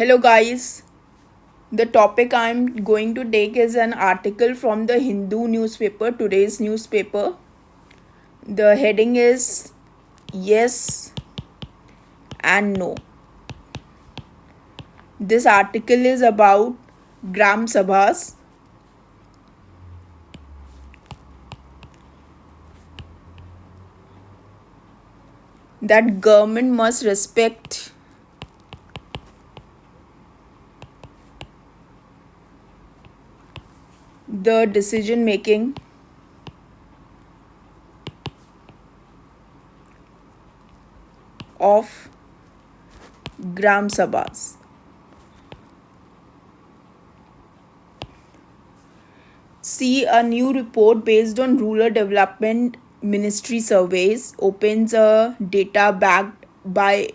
Hello, guys. The topic I'm going to take is an article from the Hindu newspaper, today's newspaper. The heading is Yes and No. This article is about Gram Sabhas. That government must respect the decision making of Gram Sabhas. See, a new report based on Rural Development Ministry surveys opens a data backed by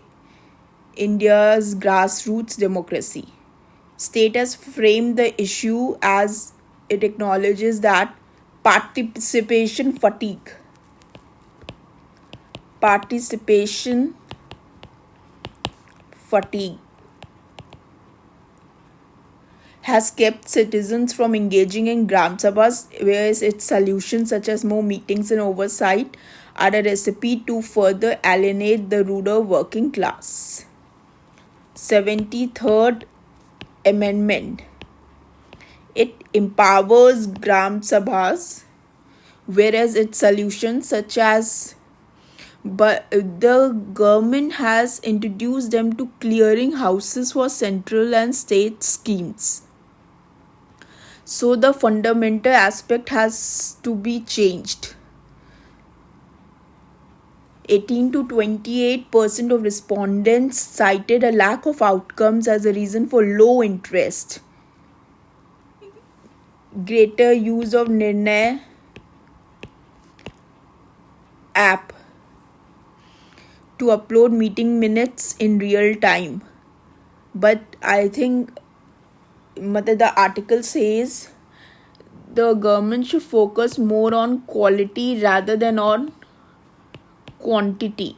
India's grassroots democracy. State has framed the issue as it acknowledges that participation fatigue. Participation fatigue has kept citizens from engaging in Gram Sabhas, whereas its solutions such as more meetings and oversight are a recipe to further alienate the rural working class. 73rd Amendment. It empowers Gram Sabhas, whereas its solutions such as but the government has introduced them to clearing houses for central and state schemes. So the fundamental aspect has to be changed. 18 to 28% of respondents cited a lack of outcomes as a reason for low interest. Greater use of Nirnay app to upload meeting minutes in real time. But I think the article says the government should focus more on quality rather than on quantity.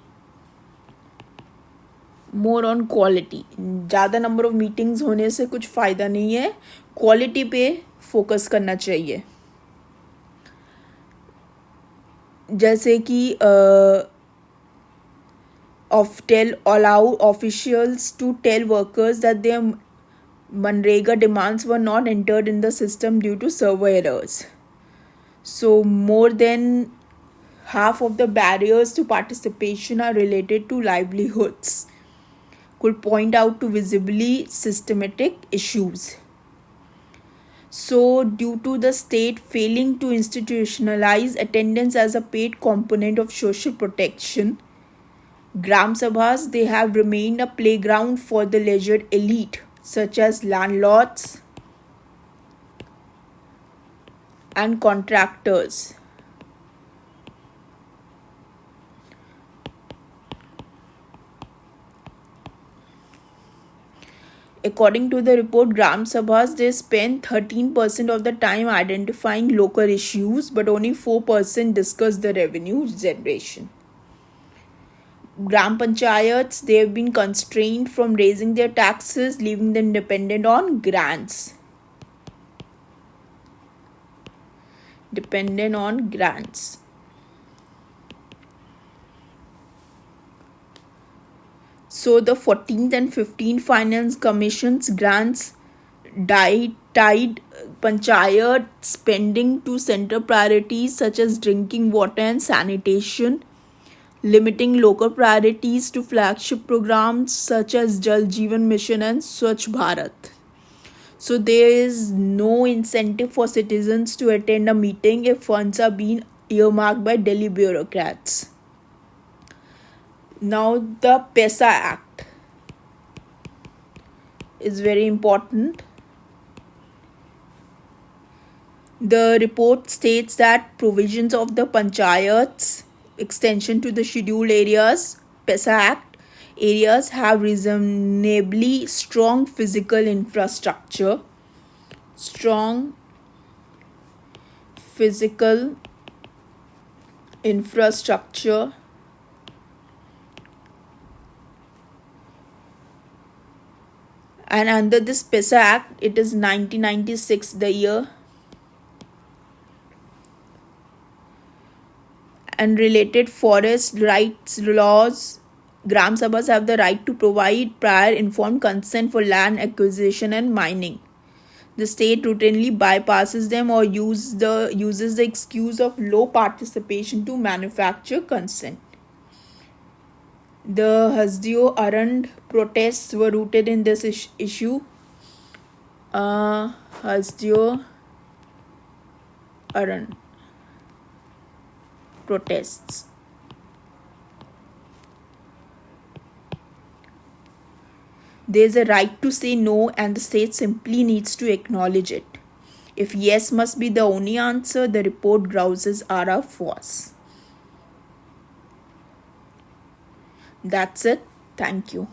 More on quality. ज़्यादा number of meetings होने से कुछ फ़ायदा नहीं है, quality पे focus करना चाहिए. जैसे कि allow officials to tell workers that their Manrega demands were not entered in the system due to server errors. So more than half of the barriers to participation are related to livelihoods. Could point out to visibly systematic issues. So, due to the state failing to institutionalize attendance as a paid component of social protection, Gram Sabhas, they have remained a playground for the leisured elite, such as landlords and contractors. According to the report, Gram Sabhas, they spend 13% of the time identifying local issues, but only 4% discuss the revenue generation. Gram Panchayats, they have been constrained from raising their taxes, leaving them dependent on grants. So the 14th and 15th Finance Commission's grants tied panchayat spending to center priorities such as drinking water and sanitation, limiting local priorities to flagship programs such as Jal Jeevan Mission and Swachh Bharat. So there is no incentive for citizens to attend a meeting if funds are being earmarked by Delhi bureaucrats. Now the PESA Act is very important. The report states that provisions of the Panchayats extension to the scheduled areas, PESA Act areas have reasonably strong physical infrastructure. And under this PESA Act, it is 1996 the year, and related forest rights laws. Gram Sabhas have the right to provide prior informed consent for land acquisition and mining. The state routinely bypasses them or uses the excuse of low participation to manufacture consent. The Hasdeo Arand protests were rooted in this issue. Hasdeo Arand protests. There is a right to say no, and the state simply needs to acknowledge it. If yes must be the only answer, the report grouses are a force. That's it. Thank you.